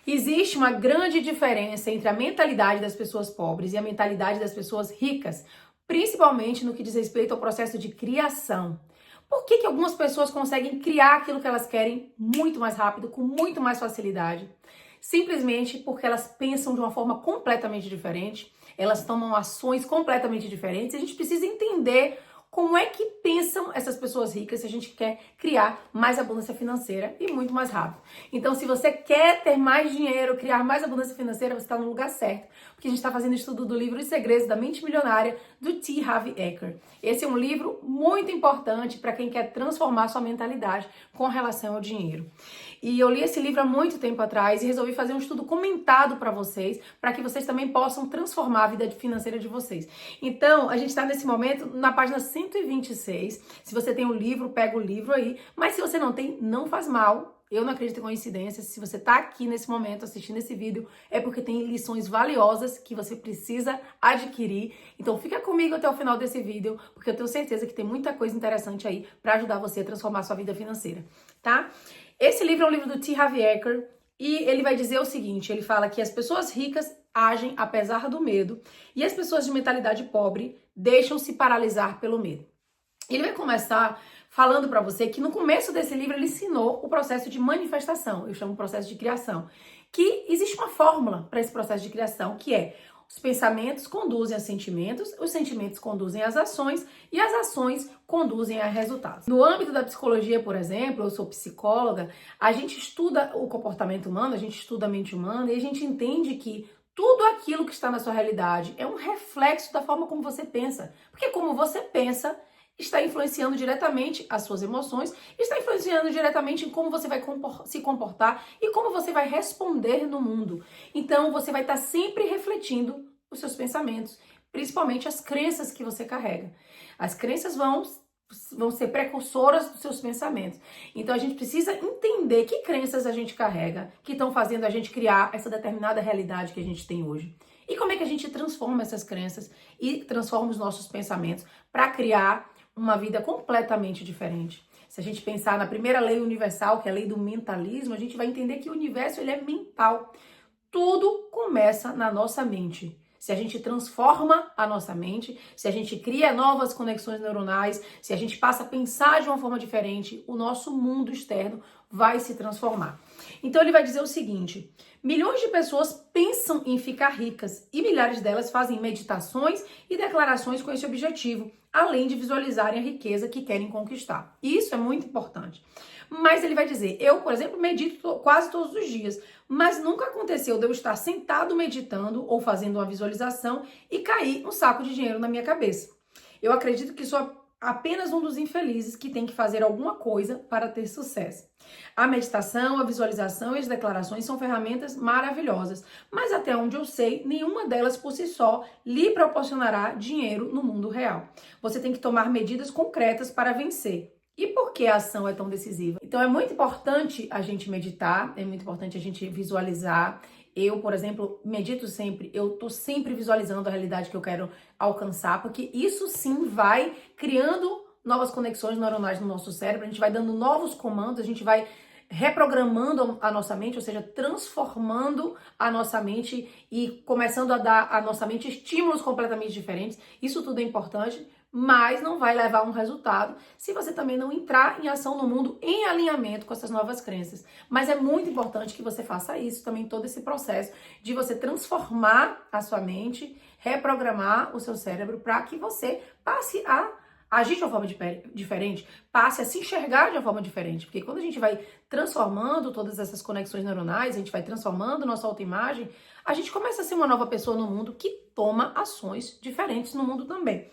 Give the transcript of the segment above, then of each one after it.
Existe uma grande diferença entre a mentalidade das pessoas pobres e a mentalidade das pessoas ricas, principalmente no que diz respeito ao processo de criação. Por que algumas pessoas conseguem criar aquilo que elas querem muito mais rápido, com muito mais facilidade? Simplesmente porque elas pensam de uma forma completamente diferente, elas tomam ações completamente diferentes. E a gente precisa entender como é que pensam essas pessoas ricas se a gente quer criar mais abundância financeira e muito mais rápido. Então, se você quer ter mais dinheiro, criar mais abundância financeira, você está no lugar certo, porque a gente está fazendo estudo do livro Os Segredos da Mente Milionária, do T. Harv Eker. Esse é um livro muito importante para quem quer transformar sua mentalidade com relação ao dinheiro. E eu li esse livro há muito tempo atrás e resolvi fazer um estudo comentado para vocês, para que vocês também possam transformar a vida financeira de vocês. Então, a gente está nesse momento na página 126. Se você tem um livro, pega o livro aí. Mas se você não tem, não faz mal. Eu não acredito em coincidências. Se você está aqui nesse momento assistindo esse vídeo, é porque tem lições valiosas que você precisa adquirir. Então fica comigo até o final desse vídeo, porque eu tenho certeza que tem muita coisa interessante aí para ajudar você a transformar a sua vida financeira, tá? Esse livro é um livro do T. Harv Eker e ele vai dizer o seguinte, ele fala que as pessoas ricas agem apesar do medo e as pessoas de mentalidade pobre deixam-se paralisar pelo medo. Ele vai começar falando para você que no começo desse livro ele ensinou o processo de manifestação, eu chamo de processo de criação, que existe uma fórmula para esse processo de criação, que é os pensamentos conduzem a sentimentos, os sentimentos conduzem às ações e as ações conduzem a resultados. No âmbito da psicologia, por exemplo, eu sou psicóloga, a gente estuda o comportamento humano, a gente estuda a mente humana e a gente entende que tudo aquilo que está na sua realidade é um reflexo da forma como você pensa. Porque como você pensa está influenciando diretamente as suas emoções, está influenciando diretamente em como você vai se comportar e como você vai responder no mundo. Então, você vai estar sempre refletindo os seus pensamentos, principalmente as crenças que você carrega. As crenças vão ser precursoras dos seus pensamentos. Então, a gente precisa entender que crenças a gente carrega, que estão fazendo a gente criar essa determinada realidade que a gente tem hoje. E como é que a gente transforma essas crenças e transforma os nossos pensamentos para criar uma vida completamente diferente. Se a gente pensar na primeira lei universal, que é a lei do mentalismo, a gente vai entender que o universo ele é mental. Tudo começa na nossa mente. Se a gente transforma a nossa mente, se a gente cria novas conexões neuronais, se a gente passa a pensar de uma forma diferente, o nosso mundo externo vai se transformar. Então ele vai dizer o seguinte: milhões de pessoas pensam em ficar ricas e milhares delas fazem meditações e declarações com esse objetivo, além de visualizarem a riqueza que querem conquistar. Isso é muito importante. Mas ele vai dizer, eu, por exemplo, medito quase todos os dias, mas nunca aconteceu de eu estar sentado meditando ou fazendo uma visualização e cair um saco de dinheiro na minha cabeça. Eu acredito que sou apenas um dos infelizes que tem que fazer alguma coisa para ter sucesso. A meditação, a visualização e as declarações são ferramentas maravilhosas, mas até onde eu sei, nenhuma delas por si só lhe proporcionará dinheiro no mundo real. Você tem que tomar medidas concretas para vencer. E por que a ação é tão decisiva? Então é muito importante a gente meditar, é muito importante a gente visualizar. Eu, por exemplo, medito sempre, eu tô sempre visualizando a realidade que eu quero alcançar, porque isso sim vai criando novas conexões neuronais no nosso cérebro, a gente vai dando novos comandos, a gente vai reprogramando a nossa mente, ou seja, transformando a nossa mente e começando a dar à nossa mente estímulos completamente diferentes. Isso tudo é importante, mas não vai levar a um resultado se você também não entrar em ação no mundo em alinhamento com essas novas crenças. Mas é muito importante que você faça isso também, todo esse processo de você transformar a sua mente, reprogramar o seu cérebro para que você passe a agir de uma forma diferente, passe a se enxergar de uma forma diferente. Porque quando a gente vai transformando todas essas conexões neuronais, a gente vai transformando nossa autoimagem, a gente começa a ser uma nova pessoa no mundo que toma ações diferentes no mundo também.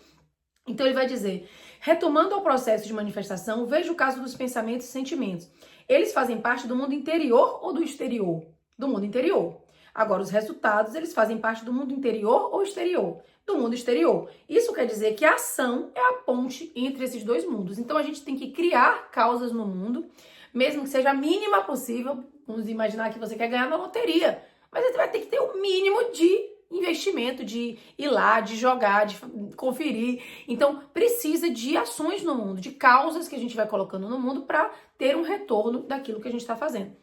Então ele vai dizer, retomando ao processo de manifestação, veja o caso dos pensamentos e sentimentos. Eles fazem parte do mundo interior ou do exterior? Do mundo interior. Agora, os resultados, eles fazem parte do mundo interior ou exterior? Do mundo exterior. Isso quer dizer que a ação é a ponte entre esses dois mundos. Então a gente tem que criar causas no mundo, mesmo que seja a mínima possível. Vamos imaginar que você quer ganhar na loteria, mas você vai ter que ter o mínimo de investimento, de ir lá, de jogar, de conferir. Então, precisa de ações no mundo, de causas que a gente vai colocando no mundo para ter um retorno daquilo que a gente está fazendo.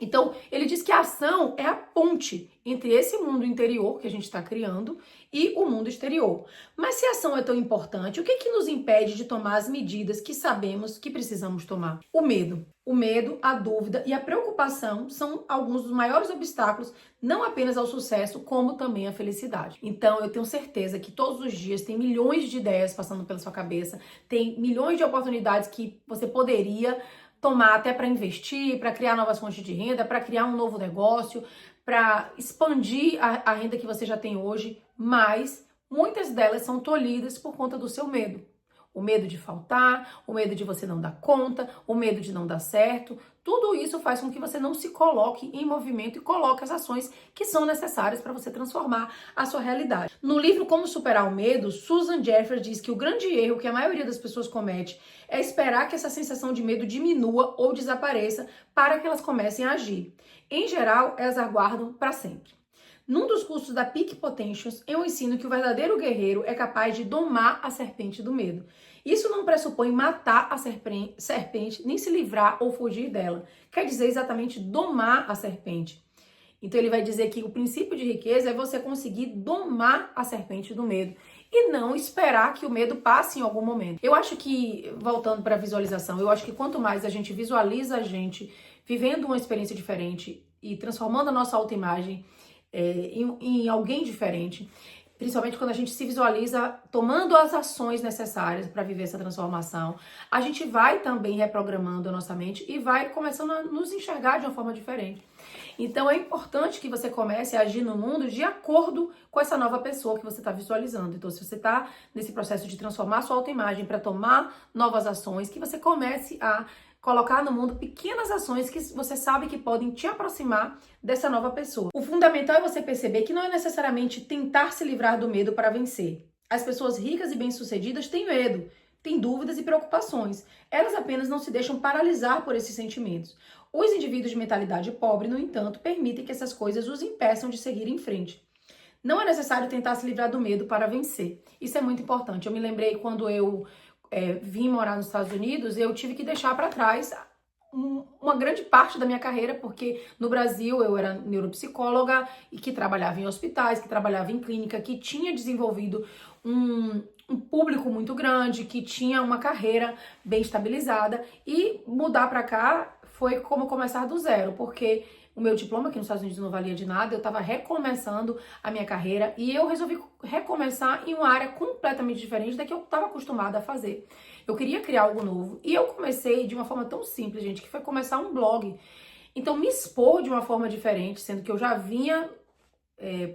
Então, ele diz que a ação é a ponte entre esse mundo interior que a gente está criando e o mundo exterior. Mas se a ação é tão importante, o que que nos impede de tomar as medidas que sabemos que precisamos tomar? O medo. O medo, a dúvida e a preocupação são alguns dos maiores obstáculos, não apenas ao sucesso, como também à felicidade. Então, eu tenho certeza que todos os dias tem milhões de ideias passando pela sua cabeça, tem milhões de oportunidades que você poderia tomar até para investir, para criar novas fontes de renda, para criar um novo negócio, para expandir a renda que você já tem hoje, mas muitas delas são tolhidas por conta do seu medo. O medo de faltar, o medo de você não dar conta, o medo de não dar certo. Tudo isso faz com que você não se coloque em movimento e coloque as ações que são necessárias para você transformar a sua realidade. No livro Como Superar o Medo, Susan Jeffers diz que o grande erro que a maioria das pessoas comete é esperar que essa sensação de medo diminua ou desapareça para que elas comecem a agir. Em geral, elas aguardam para sempre. Num dos cursos da Peak Potentials, eu ensino que o verdadeiro guerreiro é capaz de domar a serpente do medo. Isso não pressupõe matar a serpente, nem se livrar ou fugir dela. Quer dizer exatamente domar a serpente. Então ele vai dizer que o princípio de riqueza é você conseguir domar a serpente do medo e não esperar que o medo passe em algum momento. Eu acho que, voltando para a visualização, eu acho que quanto mais a gente visualiza a gente vivendo uma experiência diferente e transformando a nossa autoimagem em alguém diferente, principalmente quando a gente se visualiza tomando as ações necessárias para viver essa transformação, a gente vai também reprogramando a nossa mente e vai começando a nos enxergar de uma forma diferente. Então é importante que você comece a agir no mundo de acordo com essa nova pessoa que você está visualizando. Então, se você está nesse processo de transformar a sua autoimagem para tomar novas ações, que você comece a colocar no mundo pequenas ações que você sabe que podem te aproximar dessa nova pessoa. O fundamental é você perceber que não é necessariamente tentar se livrar do medo para vencer. As pessoas ricas e bem-sucedidas têm medo, têm dúvidas e preocupações. Elas apenas não se deixam paralisar por esses sentimentos. Os indivíduos de mentalidade pobre, no entanto, permitem que essas coisas os impeçam de seguir em frente. Não é necessário tentar se livrar do medo para vencer. Isso é muito importante. Eu me lembrei quando eu vim morar nos Estados Unidos, eu tive que deixar para trás uma grande parte da minha carreira, porque no Brasil eu era neuropsicóloga e que trabalhava em hospitais, que trabalhava em clínica, que tinha desenvolvido um público muito grande, que tinha uma carreira bem estabilizada, e mudar para cá foi como começar do zero, porque o meu diploma aqui nos Estados Unidos não valia de nada, eu estava recomeçando a minha carreira e eu resolvi recomeçar em uma área completamente diferente da que eu estava acostumada a fazer. Eu queria criar algo novo e eu comecei de uma forma tão simples, gente, que foi começar um blog. Então, me expor de uma forma diferente, sendo que eu já vinha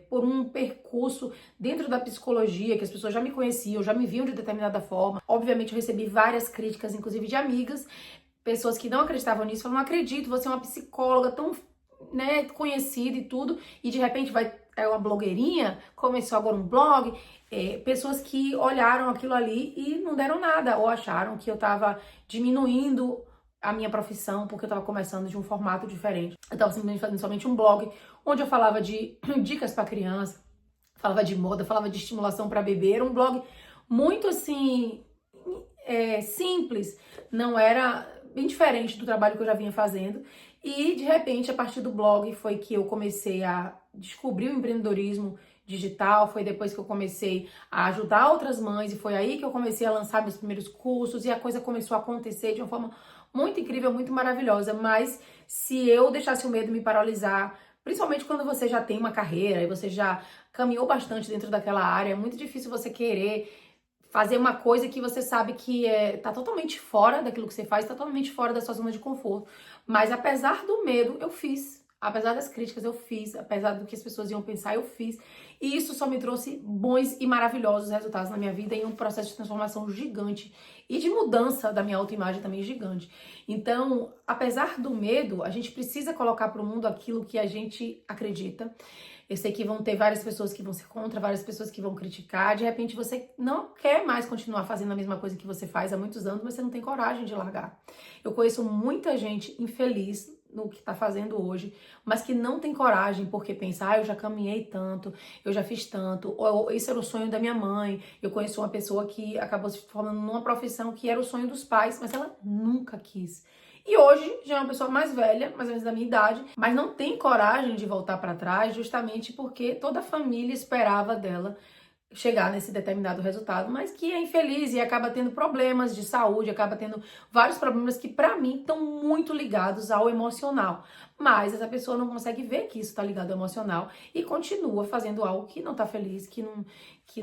por um percurso dentro da psicologia, que as pessoas já me conheciam, já me viam de determinada forma. Obviamente, eu recebi várias críticas, inclusive de amigas, pessoas que não acreditavam nisso, falaram, não acredito, você é uma psicóloga tão conhecida e tudo, e de repente é uma blogueirinha, começou agora um blog, pessoas que olharam aquilo ali e não deram nada, ou acharam que eu tava diminuindo a minha profissão, porque eu tava começando de um formato diferente. Eu tava simplesmente fazendo somente um blog, onde eu falava de dicas para criança, falava de moda, falava de estimulação para bebê, era um blog muito assim, simples, não era bem diferente do trabalho que eu já vinha fazendo. E, de repente, a partir do blog foi que eu comecei a descobrir o empreendedorismo digital, foi depois que eu comecei a ajudar outras mães, e foi aí que eu comecei a lançar meus primeiros cursos, e a coisa começou a acontecer de uma forma muito incrível, muito maravilhosa. Mas se eu deixasse o medo me paralisar, principalmente quando você já tem uma carreira e você já caminhou bastante dentro daquela área, é muito difícil você querer fazer uma coisa que você sabe que tá totalmente fora daquilo que você faz, tá totalmente fora da sua zona de conforto. Mas apesar do medo, eu fiz. Apesar das críticas, eu fiz. Apesar do que as pessoas iam pensar, eu fiz. E isso só me trouxe bons e maravilhosos resultados na minha vida em um processo de transformação gigante e de mudança da minha autoimagem também gigante. Então, apesar do medo, a gente precisa colocar para o mundo aquilo que a gente acredita. Eu sei que vão ter várias pessoas que vão ser contra, várias pessoas que vão criticar. De repente você não quer mais continuar fazendo a mesma coisa que você faz há muitos anos, mas você não tem coragem de largar. Eu conheço muita gente infeliz no que está fazendo hoje, mas que não tem coragem porque pensa, eu já caminhei tanto, eu já fiz tanto, ou esse era o sonho da minha mãe. Eu conheço uma pessoa que acabou se formando numa profissão que era o sonho dos pais, mas ela nunca quis. E hoje já é uma pessoa mais velha, mais ou menos da minha idade, mas não tem coragem de voltar para trás, justamente porque toda a família esperava dela chegar nesse determinado resultado, mas que é infeliz e acaba tendo problemas de saúde, acaba tendo vários problemas que para mim estão muito ligados ao emocional. Mas essa pessoa não consegue ver que isso está ligado ao emocional e continua fazendo algo que não está feliz, que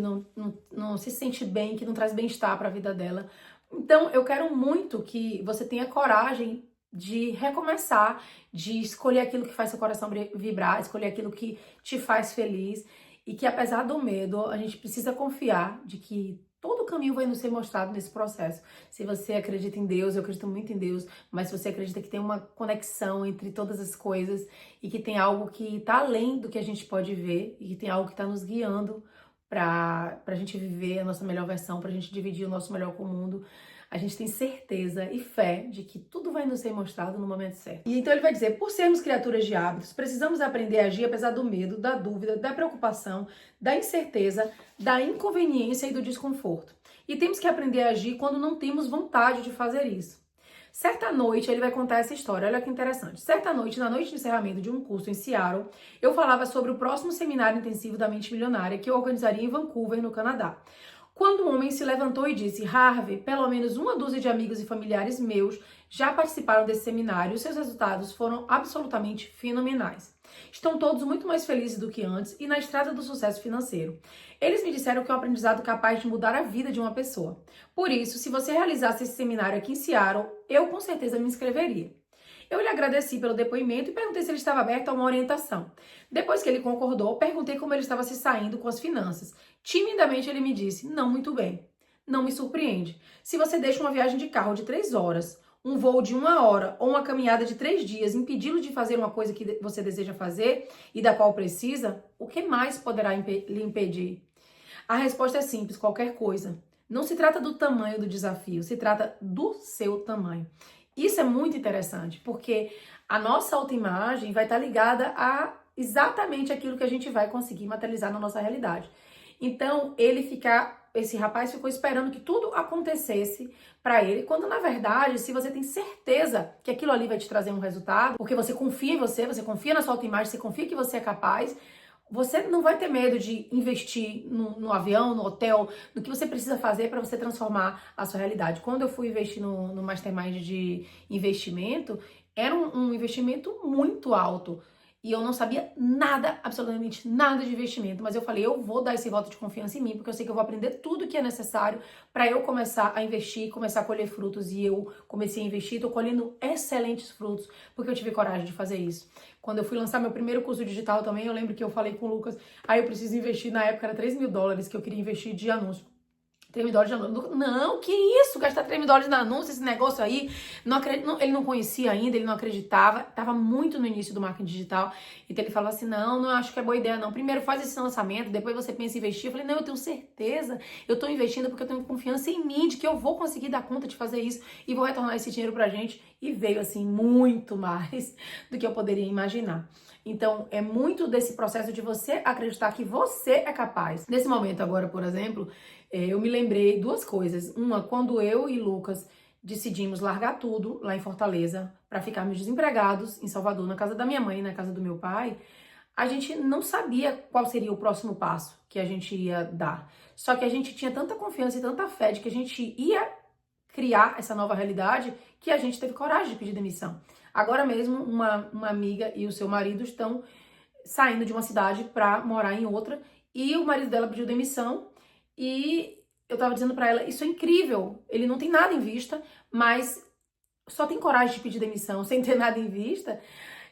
não se sente bem, que não traz bem-estar para a vida dela. Então, eu quero muito que você tenha coragem de recomeçar, de escolher aquilo que faz seu coração vibrar, escolher aquilo que te faz feliz e que apesar do medo, a gente precisa confiar de que todo o caminho vai nos ser mostrado nesse processo. Se você acredita em Deus, eu acredito muito em Deus, mas se você acredita que tem uma conexão entre todas as coisas e que tem algo que está além do que a gente pode ver e que tem algo que está nos guiando para a gente viver a nossa melhor versão, para a gente dividir o nosso melhor com o mundo, a gente tem certeza e fé de que tudo vai nos ser mostrado no momento certo. E então ele vai dizer, por sermos criaturas de hábitos, precisamos aprender a agir apesar do medo, da dúvida, da preocupação, da incerteza, da inconveniência e do desconforto. E temos que aprender a agir quando não temos vontade de fazer isso. Certa noite, ele vai contar essa história, olha que interessante. Certa noite, na noite de encerramento de um curso em Seattle, eu falava sobre o próximo seminário intensivo da mente milionária que eu organizaria em Vancouver, no Canadá. Quando um homem se levantou e disse, Harvey, pelo menos uma dúzia de amigos e familiares meus já participaram desse seminário e seus resultados foram absolutamente fenomenais. Estão todos muito mais felizes do que antes e na estrada do sucesso financeiro. Eles me disseram que é um aprendizado capaz de mudar a vida de uma pessoa. Por isso, se você realizasse esse seminário aqui em Seattle, eu com certeza me inscreveria. Eu lhe agradeci pelo depoimento e perguntei se ele estava aberto a uma orientação. Depois que ele concordou, perguntei como ele estava se saindo com as finanças. Timidamente ele me disse, não muito bem. Não me surpreende. Se você deixa uma viagem de carro de 3 horas, um voo de 1 hora ou uma caminhada de 3 dias impedi-lo de fazer uma coisa que você deseja fazer e da qual precisa, o que mais poderá lhe impedir? A resposta é simples, qualquer coisa. Não se trata do tamanho do desafio, se trata do seu tamanho. Isso é muito interessante, porque a nossa autoimagem vai estar ligada a exatamente aquilo que a gente vai conseguir materializar na nossa realidade. Então, esse rapaz ficou esperando que tudo acontecesse para ele, quando na verdade, se você tem certeza que aquilo ali vai te trazer um resultado, porque você confia em você confia na sua autoimagem, você confia que você é capaz, você não vai ter medo de investir no avião, no hotel, no que você precisa fazer para você transformar a sua realidade. Quando eu fui investir no Mastermind de investimento, era um investimento muito alto. E eu não sabia nada, absolutamente nada de investimento. Mas eu falei, eu vou dar esse voto de confiança em mim, porque eu sei que eu vou aprender tudo que é necessário para eu começar a investir, começar a colher frutos. E eu comecei a investir, tô colhendo excelentes frutos, porque eu tive coragem de fazer isso. Quando eu fui lançar meu primeiro curso digital também, eu lembro que eu falei com o Lucas, eu preciso investir, na época era $3.000 que eu queria investir de anúncio. $3.000 de anúncio. Não, que isso? Gastar $3.000 na anúncio, esse negócio aí. Ele não conhecia ainda, ele não acreditava. Tava muito no início do marketing digital. Então ele falou assim, não acho que é boa ideia não. Primeiro faz esse lançamento, depois você pensa em investir. Eu falei, não, eu tenho certeza. Eu tô investindo porque eu tenho confiança em mim, de que eu vou conseguir dar conta de fazer isso e vou retornar esse dinheiro pra gente. E veio assim, muito mais do que eu poderia imaginar. Então, é muito desse processo de você acreditar que você é capaz. Nesse momento agora, por exemplo, eu me lembrei duas coisas. Uma, quando eu e Lucas decidimos largar tudo lá em Fortaleza para ficarmos desempregados em Salvador, na casa da minha mãe e na casa do meu pai, a gente não sabia qual seria o próximo passo que a gente ia dar. Só que a gente tinha tanta confiança e tanta fé de que a gente ia criar essa nova realidade que a gente teve coragem de pedir demissão. Agora mesmo, uma amiga e o seu marido estão saindo de uma cidade para morar em outra e o marido dela pediu demissão e eu tava dizendo para ela, isso é incrível, ele não tem nada em vista, mas só tem coragem de pedir demissão sem ter nada em vista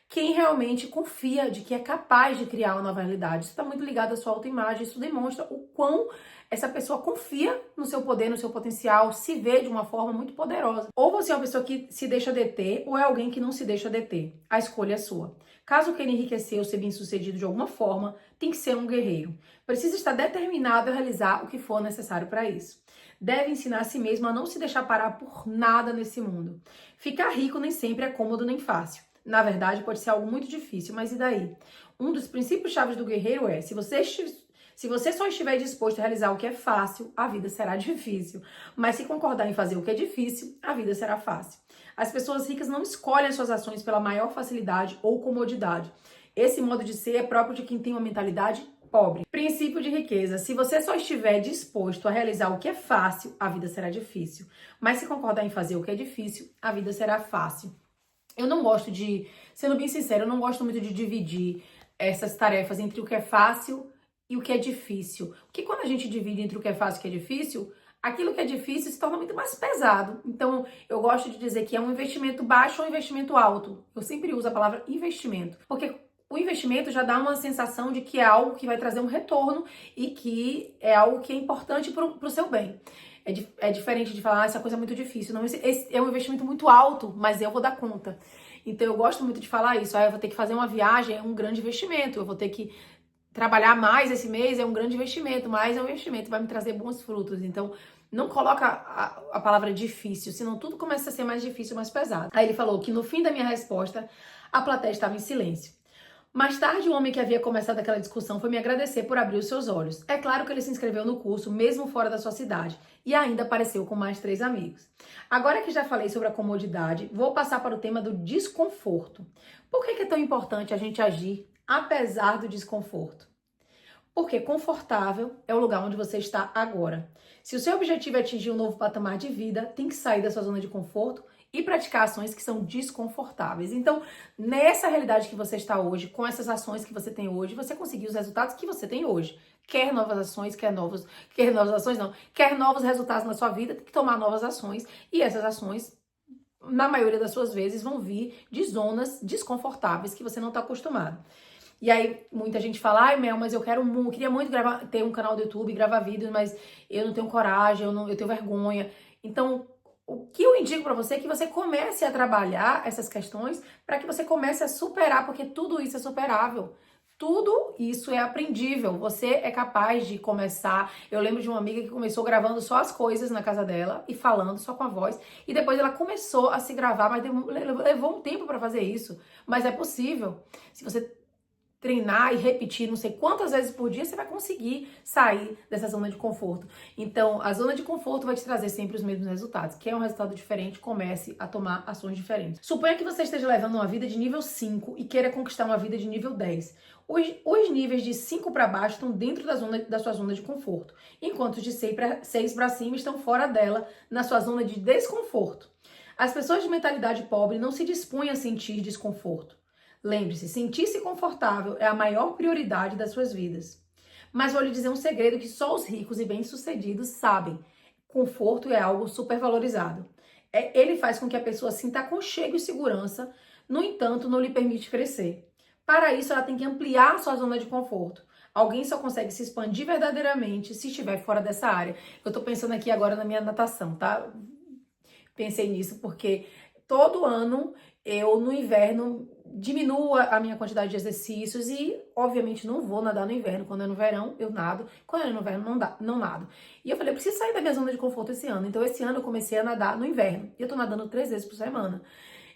quem realmente confia de que é capaz de criar uma nova realidade. Isso está muito ligado à sua autoimagem, isso demonstra o quão essa pessoa confia no seu poder, no seu potencial, se vê de uma forma muito poderosa. Ou você é uma pessoa que se deixa deter, ou é alguém que não se deixa deter. A escolha é sua. Caso queira enriquecer ou ser bem-sucedido de alguma forma, tem que ser um guerreiro. Precisa estar determinado a realizar o que for necessário para isso. Deve ensinar a si mesmo a não se deixar parar por nada nesse mundo. Ficar rico nem sempre é cômodo nem fácil. Na verdade, pode ser algo muito difícil, mas e daí? Um dos princípios chaves do guerreiro é, se Se você só estiver disposto a realizar o que é fácil, a vida será difícil. Mas se concordar em fazer o que é difícil, a vida será fácil. As pessoas ricas não escolhem as suas ações pela maior facilidade ou comodidade. Esse modo de ser é próprio de quem tem uma mentalidade pobre. Princípio de riqueza. Se você só estiver disposto a realizar o que é fácil, a vida será difícil. Mas se concordar em fazer o que é difícil, a vida será fácil. Eu não gosto de, sendo bem sincero, eu não gosto muito de dividir essas tarefas entre o que é fácil e o que é difícil. Porque quando a gente divide entre o que é fácil e o que é difícil, aquilo que é difícil se torna muito mais pesado. Então, eu gosto de dizer que é um investimento baixo ou um investimento alto. Eu sempre uso a palavra investimento, porque o investimento já dá uma sensação de que é algo que vai trazer um retorno e que é algo que é importante para o seu bem. É diferente de falar, essa coisa é muito difícil. Não, esse é um investimento muito alto, mas eu vou dar conta. Então, eu gosto muito de falar isso. Eu vou ter que fazer uma viagem, é um grande investimento. Eu vou ter que trabalhar mais esse mês, é um grande investimento. Mas é um investimento, vai me trazer bons frutos. Então, não coloca a palavra difícil, senão tudo começa a ser mais difícil, mais pesado. Aí ele falou que no fim da minha resposta, a plateia estava em silêncio. Mais tarde, o homem que havia começado aquela discussão foi me agradecer por abrir os seus olhos. É claro que ele se inscreveu no curso, mesmo fora da sua cidade, e ainda apareceu com mais 3 amigos. Agora que já falei sobre a comodidade, vou passar para o tema do desconforto. Por que é tão importante a gente agir apesar do desconforto? Porque confortável é o lugar onde você está agora. Se o seu objetivo é atingir um novo patamar de vida, tem que sair da sua zona de conforto e praticar ações que são desconfortáveis. Então, nessa realidade que você está hoje, com essas ações que você tem hoje, você conseguiu os resultados que você tem hoje. Quer novas ações, quer novos resultados na sua vida, tem que tomar novas ações. E essas ações, na maioria das suas vezes, vão vir de zonas desconfortáveis que você não está acostumado. E aí, muita gente fala, ai Mel, mas eu queria muito ter um canal do YouTube, gravar vídeos, mas eu não tenho coragem, eu tenho vergonha. Então, o que eu indico pra você é que você comece a trabalhar essas questões para que você comece a superar, porque tudo isso é superável. Tudo isso é aprendível. Você é capaz de começar. Eu lembro de uma amiga que começou gravando só as coisas na casa dela e falando só com a voz. E depois ela começou a se gravar, mas levou um tempo para fazer isso. Mas é possível. Se você treinar e repetir não sei quantas vezes por dia, você vai conseguir sair dessa zona de conforto. Então, a zona de conforto vai te trazer sempre os mesmos resultados. Quer um resultado diferente? Comece a tomar ações diferentes. Suponha que você esteja levando uma vida de nível 5 e queira conquistar uma vida de nível 10. Os níveis de 5 para baixo estão dentro da sua zona de conforto, enquanto os de 6 para cima estão fora dela, na sua zona de desconforto. As pessoas de mentalidade pobre não se dispõem a sentir desconforto. Lembre-se, sentir-se confortável é a maior prioridade das suas vidas. Mas vou lhe dizer um segredo que só os ricos e bem-sucedidos sabem. Conforto é algo supervalorizado. Ele faz com que a pessoa sinta aconchego e segurança, no entanto, não lhe permite crescer. Para isso, ela tem que ampliar a sua zona de conforto. Alguém só consegue se expandir verdadeiramente se estiver fora dessa área. Eu tô pensando aqui agora na minha natação, tá? Pensei nisso porque todo ano eu, no inverno, diminuo a minha quantidade de exercícios e, obviamente, não vou nadar no inverno. Quando é no verão, eu nado. Quando é no inverno, não nado. E eu falei, eu preciso sair da minha zona de conforto esse ano. Então, esse ano eu comecei a nadar no inverno. E eu tô nadando 3 vezes por semana.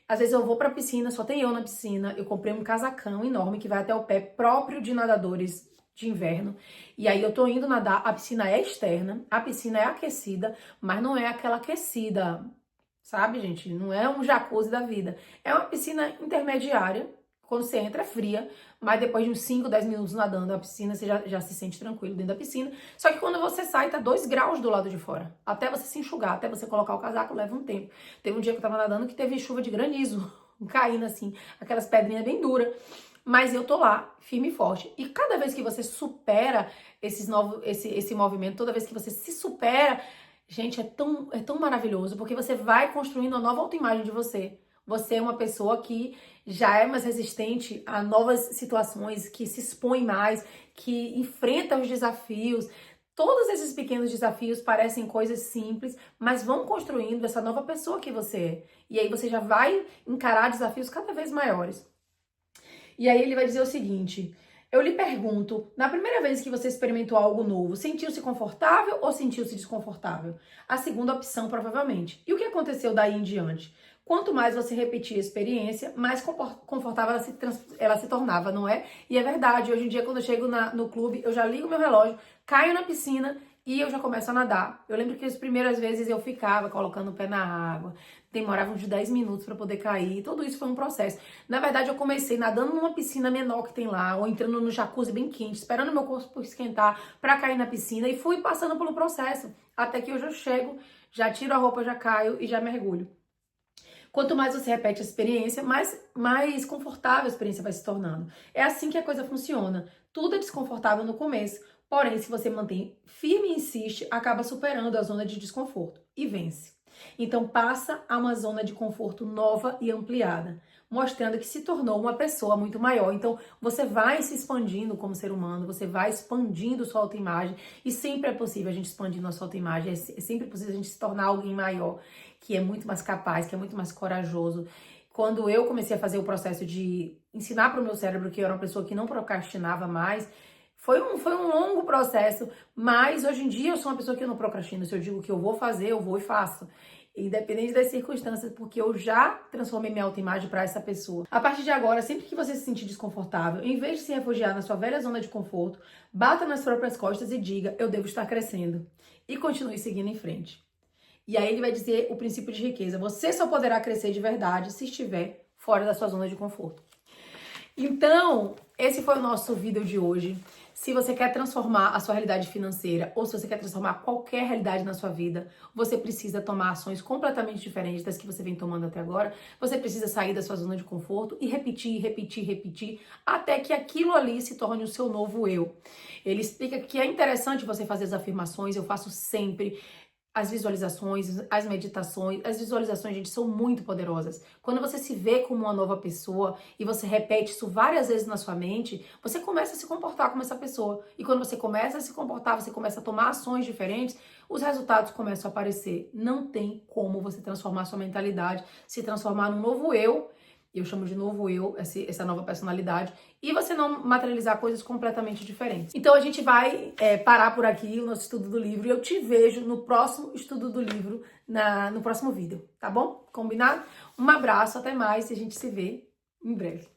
Às vezes eu vou pra piscina, só tem eu na piscina. Eu comprei um casacão enorme que vai até o pé, próprio de nadadores de inverno. E aí eu tô indo nadar. A piscina é externa, a piscina é aquecida, mas não é aquela aquecida... Sabe, gente? Não é um jacuzzi da vida. É uma piscina intermediária. Quando você entra é fria, mas depois de uns 5, 10 minutos nadando na piscina, você já se sente tranquilo dentro da piscina. Só que quando você sai, tá 2 graus do lado de fora. Até você se enxugar, até você colocar o casaco, leva um tempo. Teve um dia que eu tava nadando que teve chuva de granizo, caindo assim, aquelas pedrinhas bem duras. Mas eu tô lá, firme e forte. E cada vez que você supera esse movimento, toda vez que você se supera... Gente, é tão maravilhoso, porque você vai construindo uma nova autoimagem de você. Você é uma pessoa que já é mais resistente a novas situações, que se expõe mais, que enfrenta os desafios. Todos esses pequenos desafios parecem coisas simples, mas vão construindo essa nova pessoa que você é. E aí você já vai encarar desafios cada vez maiores. E aí ele vai dizer o seguinte... Eu lhe pergunto, na primeira vez que você experimentou algo novo, sentiu-se confortável ou sentiu-se desconfortável? A segunda opção, provavelmente. E o que aconteceu daí em diante? Quanto mais você repetia a experiência, mais confortável ela se tornava, não é? E é verdade, hoje em dia quando eu chego no clube, eu já ligo meu relógio, caio na piscina e eu já começo a nadar. Eu lembro que as primeiras vezes eu ficava colocando o pé na água, demorava uns 10 minutos para poder cair, tudo isso foi um processo. Na verdade, eu comecei nadando numa piscina menor que tem lá, ou entrando no jacuzzi bem quente, esperando meu corpo esquentar para cair na piscina e fui passando pelo processo, até que hoje eu chego, já tiro a roupa, já caio e já mergulho. Quanto mais você repete a experiência, mais confortável a experiência vai se tornando. É assim que a coisa funciona. Tudo é desconfortável no começo, porém, se você mantém firme e insiste, acaba superando a zona de desconforto e vence. Então, passa a uma zona de conforto nova e ampliada, mostrando que se tornou uma pessoa muito maior. Então, você vai se expandindo como ser humano, você vai expandindo sua autoimagem, e sempre é possível a gente expandir nossa autoimagem, é sempre possível a gente se tornar alguém maior, que é muito mais capaz, que é muito mais corajoso. Quando eu comecei a fazer o processo de ensinar para o meu cérebro que eu era uma pessoa que não procrastinava mais, foi um longo processo, mas hoje em dia eu sou uma pessoa que eu não procrastino. Se eu digo que eu vou fazer, eu vou e faço. Independente das circunstâncias, porque eu já transformei minha autoimagem para essa pessoa. A partir de agora, sempre que você se sentir desconfortável, em vez de se refugiar na sua velha zona de conforto, bata nas próprias costas e diga: eu devo estar crescendo. E continue seguindo em frente. E aí ele vai dizer o princípio de riqueza. Você só poderá crescer de verdade se estiver fora da sua zona de conforto. Então, esse foi o nosso vídeo de hoje. Se você quer transformar a sua realidade financeira ou se você quer transformar qualquer realidade na sua vida, você precisa tomar ações completamente diferentes das que você vem tomando até agora. Você precisa sair da sua zona de conforto e repetir, repetir, repetir, até que aquilo ali se torne o seu novo eu. Ele explica que é interessante você fazer as afirmações, eu faço sempre. As visualizações, as meditações, as visualizações, gente, são muito poderosas. Quando você se vê como uma nova pessoa e você repete isso várias vezes na sua mente, você começa a se comportar como essa pessoa. E quando você começa a se comportar, você começa a tomar ações diferentes, os resultados começam a aparecer. Não tem como você transformar sua mentalidade, se transformar num novo eu chamo de novo eu, essa nova personalidade, e você não materializar coisas completamente diferentes. Então a gente vai parar por aqui o nosso estudo do livro e eu te vejo no próximo estudo do livro, no próximo vídeo, tá bom? Combinado? Um abraço, até mais e a gente se vê em breve.